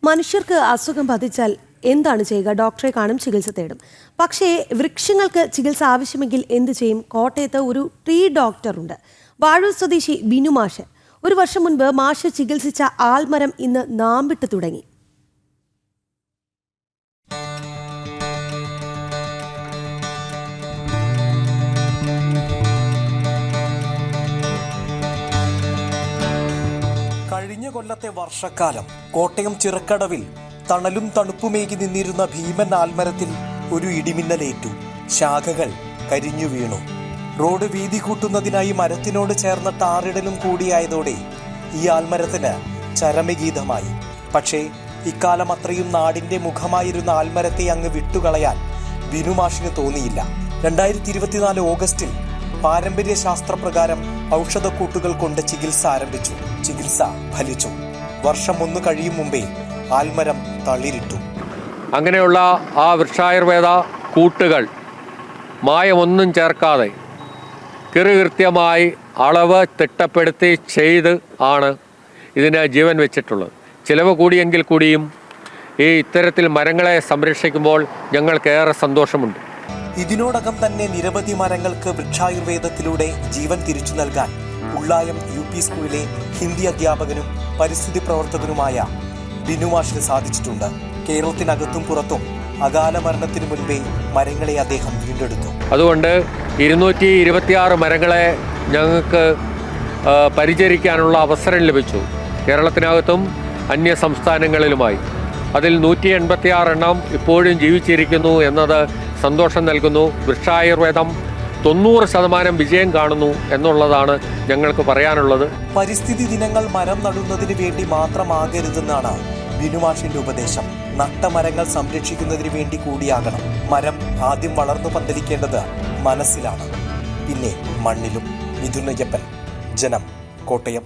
മനുഷ്യർക്ക് അസുഖം ബാധിച്ചാൽ എന്താണ് ചെയ്യുക? ഡോക്ടറെ കാണും, ചികിത്സ തേടും. പക്ഷേ വൃക്ഷങ്ങൾക്ക് ചികിത്സ ആവശ്യമെങ്കിൽ എന്ത് ചെയ്യും? കോട്ടയത്ത് ഒരു ട്രീ ഡോക്ടറുണ്ട്. വാഴൂർ സ്വദേശി ബിനു മാഷ്. ഒരു വർഷം മുൻപ് മാഷ് ചികിത്സിച്ച ആൽമരം ഇന്ന് നാമ്പിട്ട് തുടങ്ങി. കഴിഞ്ഞ കൊല്ലത്തെ വർഷക്കാലം കോട്ടയം ചിറക്കടവിൽ തണലും തണുപ്പുമേകി നിന്നിരുന്ന ഭീമൻ ആൽമരത്തിൽ ഒരു ഇടിമിന്നലേറ്റു. ശാഖകൾ കരിഞ്ഞു വീണു. റോഡ് വീതി കൂട്ടുന്നതിനായി മരത്തിനോട് ചേർന്ന ടാറിടലും കൂടിയായതോടെ ഈ ആൽമരത്തിന് ചരമഗീതമായി. പക്ഷേ ഇക്കാലം അത്രയും നാടിന്റെ മുഖമായിരുന്ന ആൽമരത്തെ അങ്ങ് വിട്ടുകളയാൻ ബിനുമാഷിന് തോന്നിയില്ല. 2024 ഓഗസ്റ്റിൽ പാരമ്പര്യ ശാസ്ത്രപ്രകാരം ഔഷധക്കൂട്ടുകൾ കൊണ്ട് ചികിത്സ ആരംഭിച്ചു. ചികിത്സ ഫലിച്ചു. വർഷം ഒന്ന് കഴിയും മുമ്പേ ആൽമരം തളിരിട്ടു. അങ്ങനെയുള്ള ആ വൃക്ഷായുർവേദ കൂട്ടുകൾ മായമൊന്നും ചേർക്കാതെ കൃത്യമായി അളവ് തിട്ടപ്പെടുത്തി ചെയ്ത് ആണ് ഇതിന് ജീവൻ വെച്ചിട്ടുള്ളത്. ചിലവ് കൂടിയെങ്കിൽ കൂടിയും ഇത്തരത്തിൽ മരങ്ങളെ സംരക്ഷിക്കുമ്പോൾ ഞങ്ങൾക്കേറെ സന്തോഷമുണ്ട്. ഇതിനോടകം തന്നെ നിരവധി മരങ്ങൾക്ക് വൃക്ഷായുർവേദത്തിലൂടെ ജീവൻ തിരിച്ചു നൽകാൻ ഉള്ളായം UP സ്കൂളിലെ ഹിന്ദി അധ്യാപകനും പരിസ്ഥിതി പ്രവർത്തകനുമായ ബിനുമാഷിന് സാധിച്ചിട്ടുണ്ട്. കേരളത്തിനകത്തും പുറത്തും അകാല മരണത്തിനു മുൻപേ മരങ്ങളെ അദ്ദേഹം വീണ്ടെടുത്തു. അതുകൊണ്ട് 226 മരങ്ങളെ ഞങ്ങൾക്ക് പരിചരിക്കാനുള്ള അവസരം ലഭിച്ചു. കേരളത്തിനകത്തും അന്യ സംസ്ഥാനങ്ങളിലുമായി. അതിൽ 186 എണ്ണം ഇപ്പോഴും ജീവിച്ചിരിക്കുന്നു എന്നത് സന്തോഷം നൽകുന്നു. വൃക്ഷായുർവേദം 90% വിജയം കാണുന്നു എന്നുള്ളതാണ് ഞങ്ങൾക്ക് പറയാനുള്ളത്. പരിസ്ഥിതി ദിനങ്ങൾ മരം നടുന്നതിന് വേണ്ടി മാത്രമാകരുതെന്നാണ് ബിനുമാഷിന്റെ ഉപദേശം. നട്ട മരങ്ങൾ സംരക്ഷിക്കുന്നതിന് വേണ്ടി കൂടിയാകണം. മരം ആദ്യം വളർന്നു പന്തലിക്കേണ്ടത് മനസ്സിലാണ്, പിന്നെ മണ്ണിലും. മിഥുൻ അയ്യപ്പൻ, ജനം, കോട്ടയം.